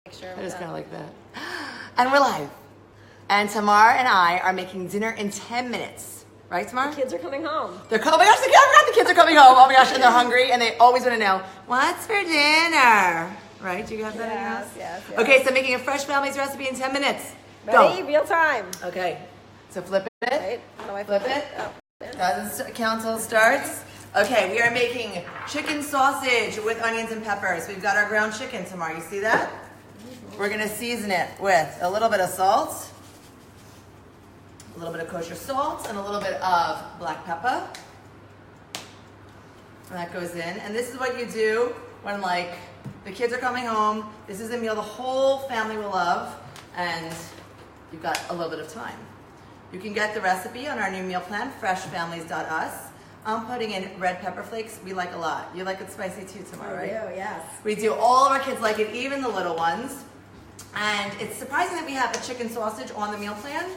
Sure I just kind of like that. And we're live. And Tamar and I are making dinner in 10 minutes. Right, Tamar? The kids are coming home. They're coming. Oh my gosh, the kids are coming home. Oh my gosh, and they're hungry and they always want to know, what's for dinner? Right? Do you have that in your house? Yes. Okay, so making a fresh family's recipe in 10 minutes. Ready? Go. Real time. Okay, so flip it. Right. How do I Flip it. Oh. Doesn't count till it starts. Okay, we are making chicken sausage with onions and peppers. We've got our ground chicken, Tamar. You see that? We're gonna season it with a little bit of salt, a little bit of kosher salt, and a little bit of black pepper. And that goes in. And this is what you do when like the kids are coming home. This is a meal the whole family will love, and you've got a little bit of time. You can get the recipe on our new meal plan, freshfamilies.us. I'm putting in red pepper flakes. We like a lot. You like it spicy too, Tamar, right? I do, yes. We do. All of our kids like it, even the little ones. And it's surprising that we have a chicken sausage on the meal plan,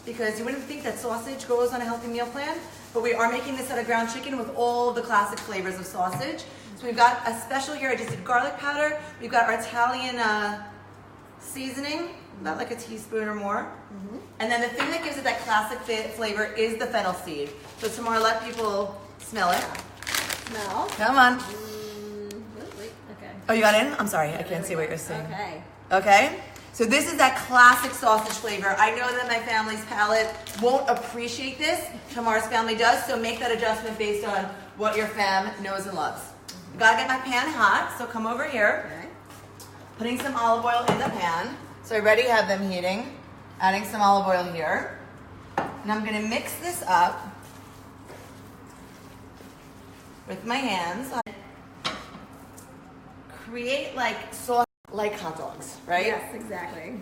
because you wouldn't think that sausage goes on a healthy meal plan, but we are making this out of ground chicken with all the classic flavors of sausage. So we've got a special here. I just did garlic powder. We've got our Italian seasoning, about like a teaspoon or more. Mm-hmm. And then the thing that gives it that classic flavor is the fennel seed. So Tamar, let people smell it. Smell. Come on. Wait, okay. Oh, you got in? I'm sorry, I can't see what you're saying. Okay. Okay? So this is that classic sausage flavor. I know that my family's palate won't appreciate this. Tamar's family does, so make that adjustment based on what your fam knows and loves. Gotta get my pan hot, so come over here. Okay. Putting some olive oil in the pan. So I already have them heating. Adding some olive oil here. And I'm gonna mix this up with my hands. Create like sauce like hot dogs, right? Yes, exactly.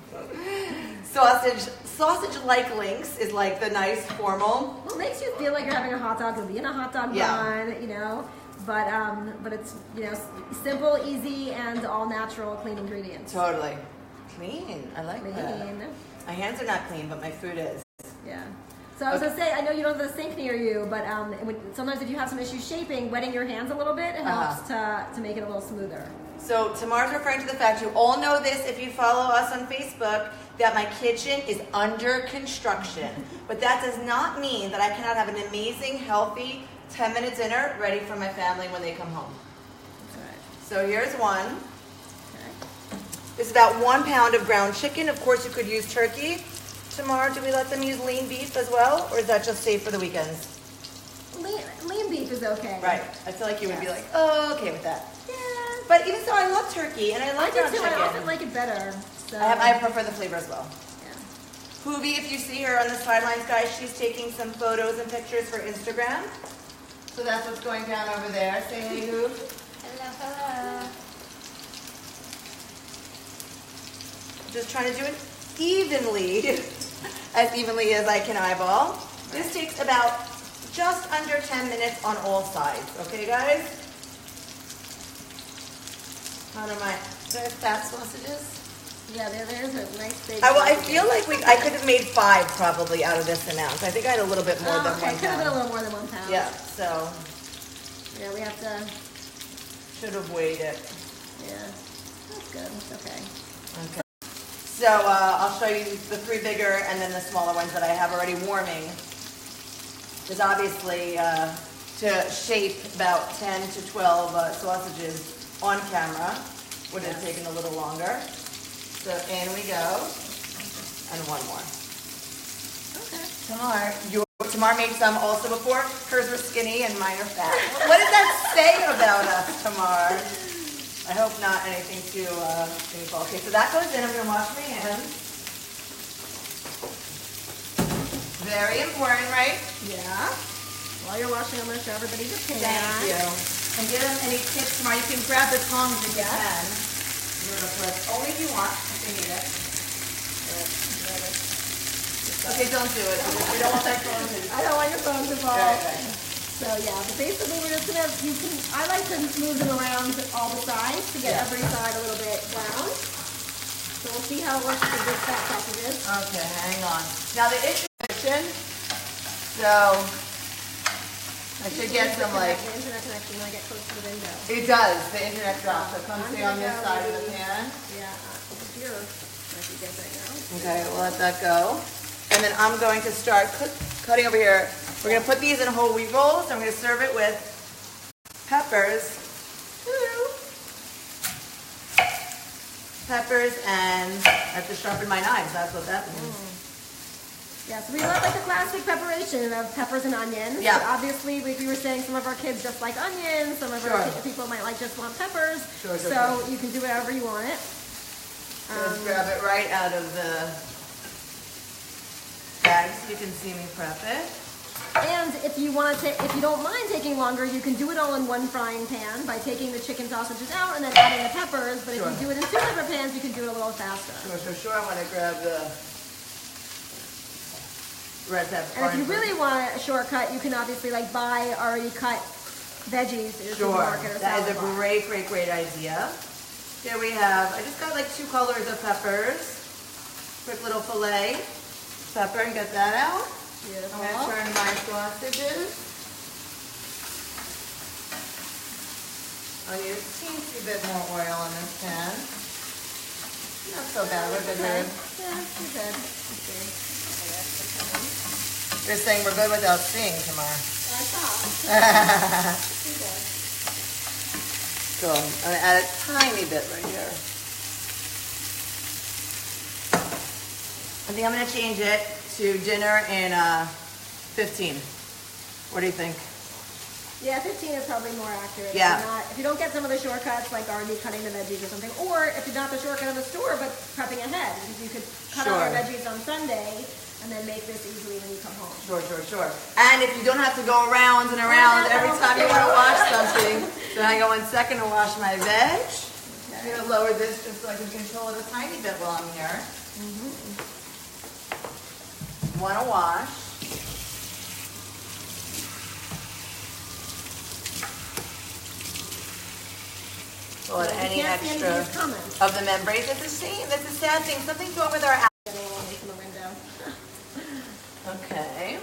Sausage like links is like the nice formal. Well, it makes you feel like you're having a hot dog, in a hot dog bun, you know. But it's, you know, simple, easy, and all natural, clean ingredients. Totally. Clean. I like Clean. that. My hands are not clean, but my food is. Yeah. So I was gonna say, I know you don't have the sink near you, but sometimes if you have some issues shaping, wetting your hands a little bit, it helps to make it a little smoother. So Tamar's referring to the fact, you all know this if you follow us on Facebook, that my kitchen is under construction. But that does not mean that I cannot have an amazing, healthy 10-minute dinner ready for my family when they come home. Right. So here's one. Okay. This is about 1 pound of ground chicken. Of course, you could use turkey. Tamar, do we let them use lean beef as well, or is that just safe for the weekends? Lean beef is okay. Right. I feel like you would be like, oh, okay with that. Yeah. But even so, I love turkey and I like ground chicken. I often like it better. So. I prefer the flavor as well. Yeah. Hoovie, if you see her on the sidelines, guys, she's taking some photos and pictures for Instagram. So that's what's going down over there. Say hey, Hoov. Hello. Just trying to do it evenly as I can eyeball. This takes about just under 10 minutes on all sides. Okay, guys? How do there's fat sausages? Yeah, there's a nice big. I feel like I could have made 5 probably out of this amount. I think I had a little bit more than 1 pound. It could have been a little more than 1 pound. Yeah, so. Yeah, we have to. Should have weighed it. Yeah, that's good. It's okay. Okay. So I'll show you the 3 bigger and then the smaller ones that I have already warming. Because obviously to shape about 10 to 12 sausages on camera would have taken a little longer. So in we go. And 1 more. Okay. Tamar made some also before. Hers were skinny and mine are fat. What does that say about us, Tamar? I hope not anything too painful. Okay, so that goes in. I'm going to wash my hands. Very important, right? Yeah. While you're washing, I'm going to show everybody the pan. Thank you. And give them any tips tomorrow. You can grab the tongs if you can. Only if you want, if you need it. Okay, don't do it because we don't want that phone to. I don't want your phone to fall. Right. So yeah, but basically we're just gonna. I like to move them around all the sides to get every side a little bit brown. So we'll see how it works with the big fat sausages. Okay, hang on. Now the issue, so I should get some like. The internet connection when I get close to the window. It does. The internet drops. So come stay on this side of the pan. Yeah, over here. I can get right now. Okay, we'll let that go. And then I'm going to start cutting over here. We're going to put these in whole wheat rolls. I'm going to serve it with peppers. Peppers, and I have to sharpen my knives. That's what that means. Yeah, so we love like the classic preparation of peppers and onions. Yeah. But obviously, like we were saying, some of our kids just like onions. Some of our people might like just want peppers. Sure. So you can do whatever you want it. Let's grab it right out of the bag so you can see me prep it. And if you want to, if you don't mind taking longer, you can do it all in one frying pan by taking the chicken sausages out and then adding the peppers. But if you do it in two different pans, you can do it a little faster. Sure. I want to grab the red pepper. And if you really want a shortcut, you can obviously like buy already cut veggies at your supermarket or that is a salad bar. great idea. Here we have, I just got like 2 colors of peppers. Quick little fillet pepper, and get that out. Beautiful. I'm going to turn my sausages. I'll need a teensy bit more oil in this pan. Not so bad, we're good there. Yeah, we're good. Let's see. You're saying we're good without seeing, Tamar. I thought. So I'm going to add a tiny bit right here. I think I'm going to change it to dinner in 15. What do you think? Yeah, 15 is probably more accurate. Yeah. If you don't get some of the shortcuts, like already cutting the veggies or something, or if you're not the shortcut in the store, but prepping ahead, you could cut all your veggies on Sunday and then make this easily when you come home. Sure. And if you don't have to go around and around every time you want to wash something, so I go 1 second to wash my veg. I'm going to lower this just so I can control it a tiny bit while I'm here. Want to wash. Pull out any extra of the membrane. That's a shame. That's a sad thing. Something's wrong with our apple. Okay.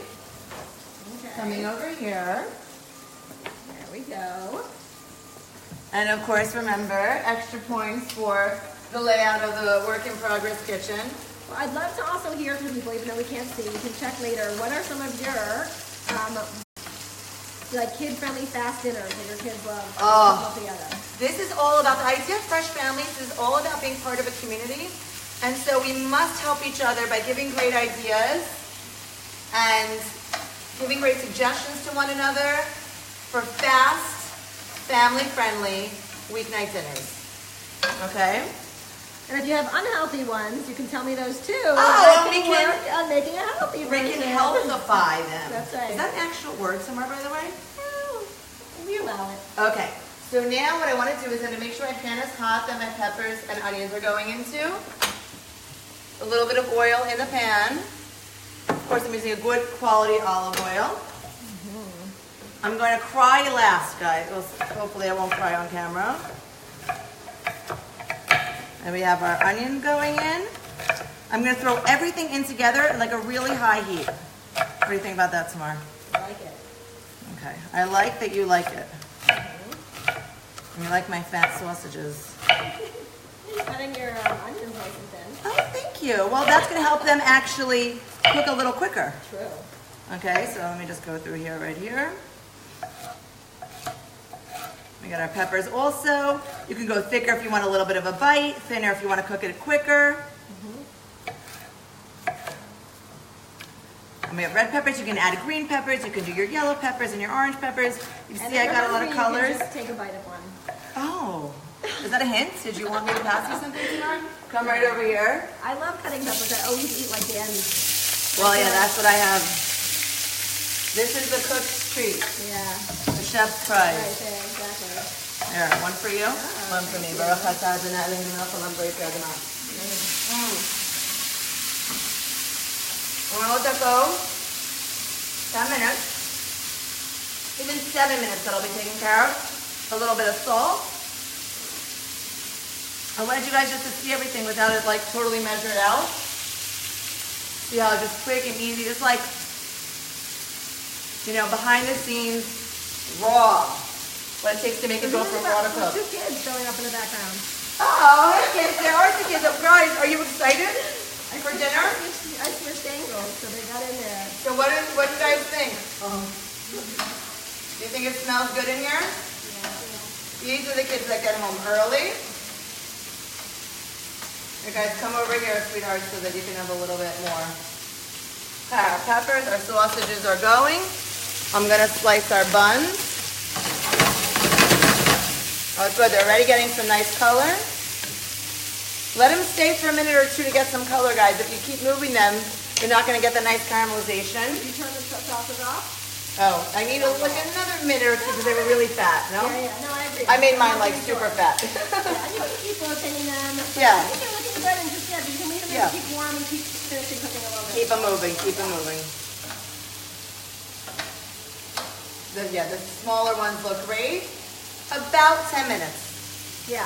Coming over here. There we go. And of course, remember, extra points for the layout of the work in progress kitchen. Well, I'd love to also hear from people, even though we can't see. You can check later. What are some of your like kid-friendly fast dinners that your kids love together? This is all about the idea of Fresh Families. This is all about being part of a community. And so we must help each other by giving great ideas and giving great suggestions to one another for fast, family-friendly weeknight dinners. Okay? And if you have unhealthy ones, you can tell me those too. Oh, we can work on making a healthy version. We can healthify them. That's right. Is that an actual word somewhere, by the way? Well, we allow it. Okay. So now what I want to do is I'm going to make sure my pan is hot that my peppers and onions are going into. A little bit of oil in the pan. Of course, I'm using a good quality olive oil. I'm going to cry last, guys. Well, hopefully I won't cry on camera. And we have our onion going in. I'm going to throw everything in together at like a really high heat. What do you think about that, Tamar? I like it. Okay. I like that you like it. And you like my fat sausages. Cutting your onions nice and thin. Oh, thank you. Well, that's going to help them actually cook a little quicker. True. Okay, so let me just go through here, right here. We got our peppers also. You can go thicker if you want a little bit of a bite, thinner if you want to cook it quicker. And we have red peppers. You can add green peppers. You can do your yellow peppers and your orange peppers. You see I got a lot of colors. You can just take a bite of one. Oh, is that a hint? Did you want me to pass you something, Tamar? Come right over here. I love cutting peppers. I always eat like the end. Well, yeah, that's what I have. This is the cook's treat. Yeah. The chef's prize. Right there, exactly. Here, one for you, one for me. Baruch atah Adonai Eloheinu melech haolam borei Adonai. I'm gonna let that go 10 minutes. Even 7 minutes that'll be taken care of. A little bit of salt. I wanted you guys just to see everything without it like totally measured out. See how just quick and easy, just like, you know, behind the scenes raw. What it takes to make it go from raw to There's cooked. 2 kids showing up in the background. Oh, hey kids, there are the kids. Oh, guys, are you excited for dinner? I switched angles, so they got in there. So what do you guys think? Do you think it smells good in here? These are the kids that get home early. You guys come over here, sweetheart, so that you can have a little bit more. Okay, our peppers, our sausages are going. I'm gonna slice our buns. Oh, good, they're already getting some nice color. Let them stay for a minute or 2 to get some color, guys. If you keep moving them, you're not gonna get the nice caramelization. You turn the sauces off? Oh, I need like another minute or 2 because they were really fat, no? Yeah, no, I agree. I made mine like super fat. Yeah, you can keep rotating them. Yeah. I think they're looking good and just, you can leave them Yeah. and keep warm and keep finishing cooking a little bit. Keep them moving, keep them moving. The smaller ones look great. About 10 minutes. Yeah.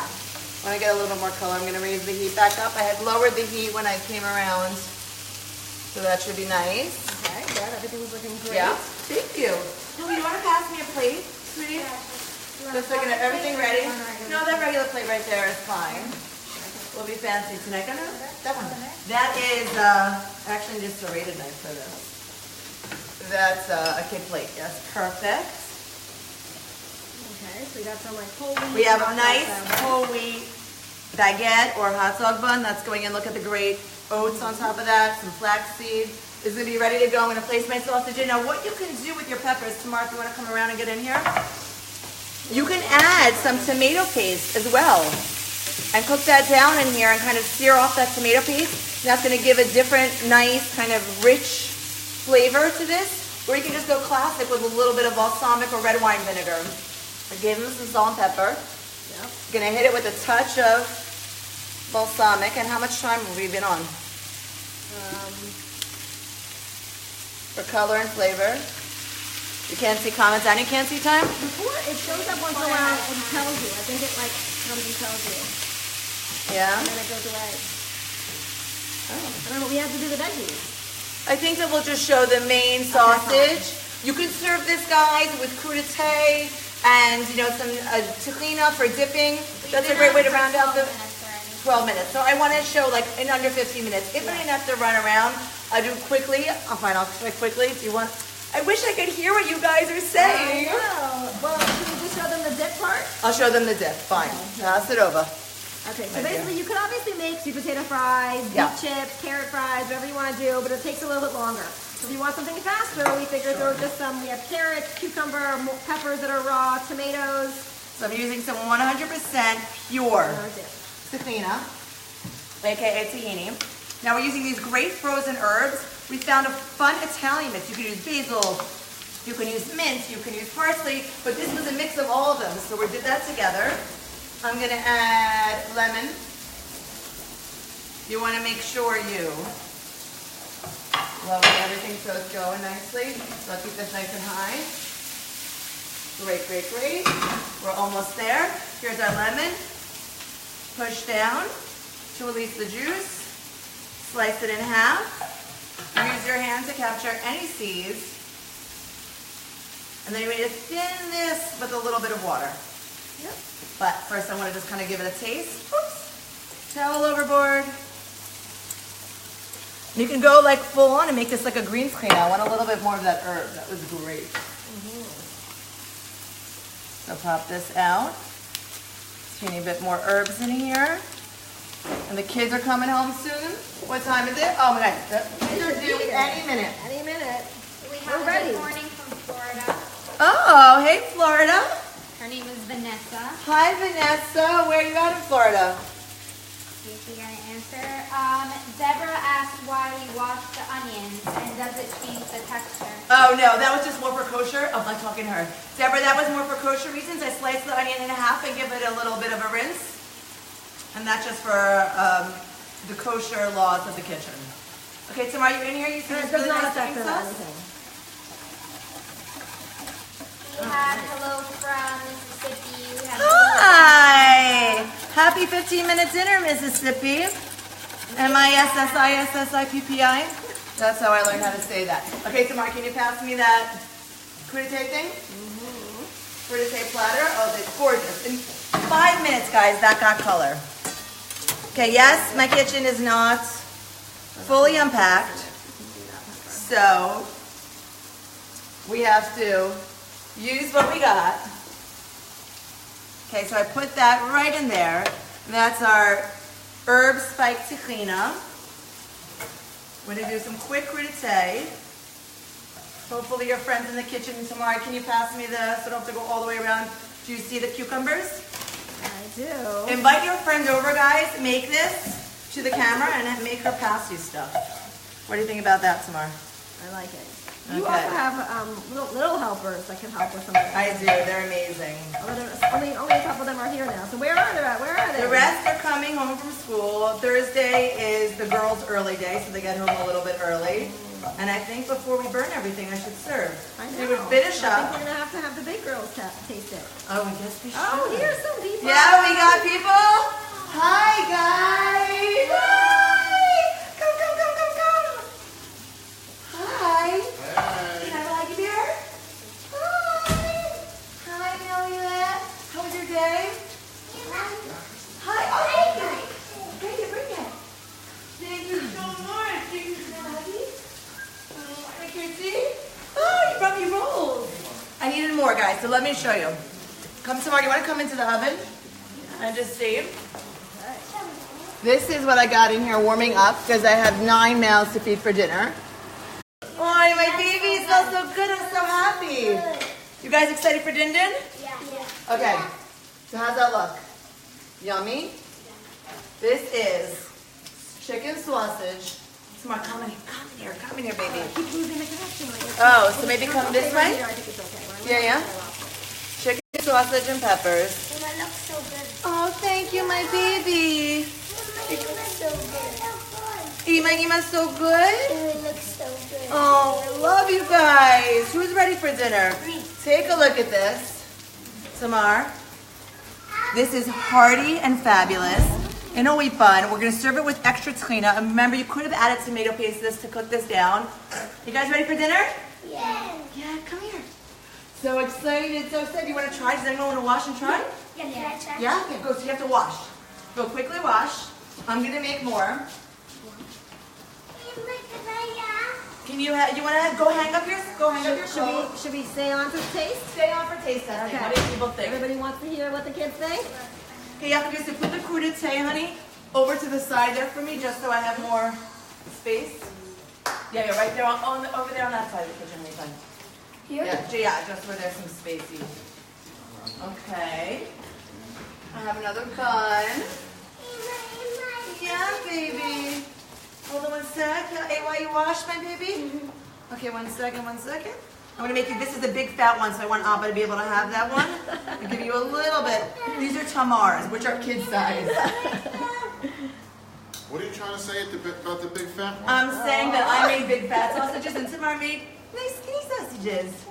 When I get a little more color, I'm gonna raise the heat back up. I had lowered the heat when I came around, so that should be nice. Okay, good. Everything's looking great. Yeah, thank you. Julie, you wanna pass me a plate, sweetie? Just so I can have everything ready. No, that regular plate right there is fine. We'll be fancy tonight. No, that one. That is actually just a serrated knife for this. That's a kid plate. Yes, perfect. Okay, so we got some like whole wheat. We have a hot nice dog. whole wheat baguette or hot dog bun that's going in. Look at the great oats on top of that, some flaxseed. It's gonna be ready to go. I'm gonna place my sausage in. Now what you can do with your peppers, Tamar, if you wanna come around and get in here, you can add some tomato paste as well and cook that down in here and kind of sear off that tomato paste. That's gonna give a different, nice, kind of rich flavor to this. Or you can just go classic with a little bit of balsamic or red wine vinegar. I gave them some salt and pepper. Yep. Gonna hit it with a touch of balsamic. And how much time have we been on? For color and flavor. You can't see comments and you can't see time? Before it shows up once in a while and tells you. I think it like comes and tells you. Yeah? And then it goes away. I don't know, we have to do the veggies. I think that we'll just show the main sausage. You can serve this, guys, with crudité and, you know, some tahina for dipping. That's a great way to round out the 12 minutes. So I want to show like in under 15 minutes. If I didn't have to run around, I do quickly. I'm fine, I'll try quickly. Do you want? I wish I could hear what you guys are saying. Well, can you just show them the dip part? I'll show them the dip. Fine. Pass it over. Okay, so basically you could obviously make sweet potato fries, Yeah. beet chips, carrot fries, whatever you want to do, but it takes a little bit longer. So if you want something faster, we figured throw just we have carrots, cucumber, peppers that are raw, tomatoes. So I'm using some 100% pure and our dip. tahina, aka tahini. Now we're using these great frozen herbs. We found a fun Italian mix. You can use basil, you can use mint, you can use parsley, but this was a mix of all of them. So we did that together. I'm gonna add lemon. You wanna make sure you loving everything so it's going nicely. So I'll keep this nice and high. Great, great, great. We're almost there. Here's our lemon. Push down to release the juice. Slice it in half. Use your hand to capture any seeds. And then you're going to thin this with a little bit of water. Yep. But first I want to just kind of give it a taste. Oops. Towel overboard. You can go like full on and make this like a green screen. I want a little bit more of that herb. That was great. So pop this out. Teeny bit more herbs in here. And the kids are coming home soon. What time is it? Oh my God, the kids are due any minute. Any minute. We have We're a ready. good morning from Florida. Oh, hey Florida. Her name is Vanessa. Hi Vanessa, where are you at in Florida? See if we got an answer. Deborah asked why we wash the onions and does it change the texture? Oh no, that was just more for kosher. Oh, I'm talking to her. Deborah, that was more for kosher reasons. I sliced the onion in half and give it a little bit of a rinse. And that's just for the kosher laws of the kitchen. Okay, Tim, are you in here? You see It this does really not nice affect dipping it or sauce? anything. We had hello from Mississippi. We had Hi! Happy 15-minute dinner, Mississippi. M-I-S-S-I-S-S-I-P-P-I. That's how I learned how to say that. Okay, Tamar, can you pass me that crudité thing? crudité platter. Oh, it's gorgeous. In 5 minutes, guys, that got color. Okay, yes, my kitchen is not fully unpacked. So we have to use what we got. Okay, so I put that right in there. That's our herb spike tahina. We're gonna do some quick crudité. Hopefully your friends in the kitchen tomorrow, can you pass me the, so I don't have to go all the way around. Do you see the cucumbers? I do. Invite your friend over, guys. Make this to the camera and make her pass you stuff. What do you think about that, Tamar? I like it. You Okay. also have little helpers that can help with some of that. I do. They're amazing. Only a couple of them are here now. So where are they at? Where are they? The rest are coming home from school. Thursday is the girls' early day, so they get home a little bit early. And I think before we burn everything, I should serve. I know. We would finish I up. think we're gonna have the big girls taste it. Oh, I guess we should. Oh, here's some people. Yeah, we got people. Hi, guys. Hi. Come, come, come, come, come. Hi. Can I buy you beer? Hi. Hi, Amelia. How was your day? Hi. Oh, thank you. Bring it, bring it. Thank you so much. Thank you so much. Thank you, see? Oh, you brought me rolls. I needed more, guys, so let me show you. Come tomorrow. You want to come into the oven and just see? This is what I got in here warming up because I have 9 mouths to feed for dinner. Oh, my baby smells so good. I'm so happy. You guys excited for Din Din? Yeah. Okay. So how's that look? Yummy? This is chicken sausage. Tamar, come in here, baby. Keep losing the connection. Oh, so maybe come this way? Here, I think it's okay. Yeah, yeah. Chicken sausage and peppers. It looks so good. Oh, thank you, my baby. It looks so good. Ima's so good. It looks so good. Oh, I love you guys. Who's ready for dinner? Take a look at this. Tamar. This is hearty and fabulous in a wheat bun. We're gonna serve it with extra tahina. And remember, you could have added tomato paste to this to cook this down. You guys ready for dinner? Yeah. Yeah, come here. So excited, so excited. You wanna try? Does anyone wanna wash and try? Yeah. Yeah? Okay, go. So you have to wash. Go quickly wash. I'm gonna make more. Can you wanna go hang up your clothes? Should we stay on to taste? Stay on for taste testing. Okay. What do people think? Everybody wants to hear what the kids think? Okay, you have to do so put the crudité, honey, over to the side there for me, just so I have more space. Yeah, you're right there over there on that side of the kitchen, honey. Here? Yeah, just where there's some spacey. Okay. I have another bun. Yeah, baby. Hold on one sec. Hey, why you wash, my baby? Okay, one second. I'm gonna make you, this is a big fat one, so I want Abba to be able to have that one. I'll give you a little bit. These are Tamars, which are kid size. What are you trying to say about the big fat one? I'm saying that I made big fat sausages and Tamar made nice skinny sausages.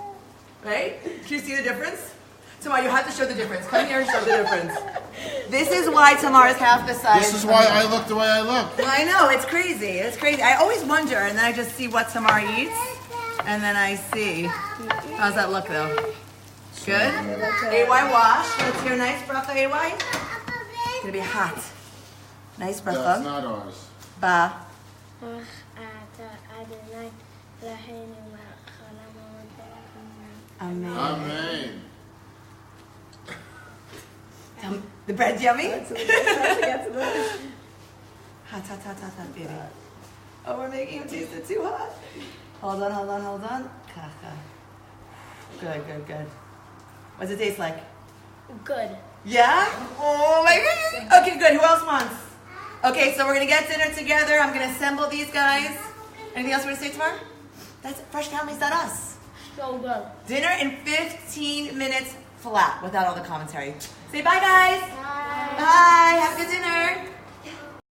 Right? Do you see the difference? Tamar, you have to show the difference. Come here and show the difference. This is why Tamar is half the size. This is why I look the way I look. I know, it's crazy. It's crazy. I always wonder, and then I just see what Tamar eats, and then I see. How's that look, though? Good? AY wash. Let's hear nice bracha, AY. It's gonna be hot. Nice That's bracha. not ours. Ba. Amen. Amen. The bread's yummy? Hot, hot, baby. Oh, we're making him taste it too hot. Hold on. Kacha. Good. What's it taste like? Good. Yeah? Oh my goodness. Okay, good. Who else wants? Okay, so we're gonna get dinner together. I'm gonna assemble these guys. Anything else you want to say, Tamar? That's Fresh Families, not us. So good. Dinner in 15 minutes flat without all the commentary. Say bye, guys. Bye. Bye. Have a good dinner.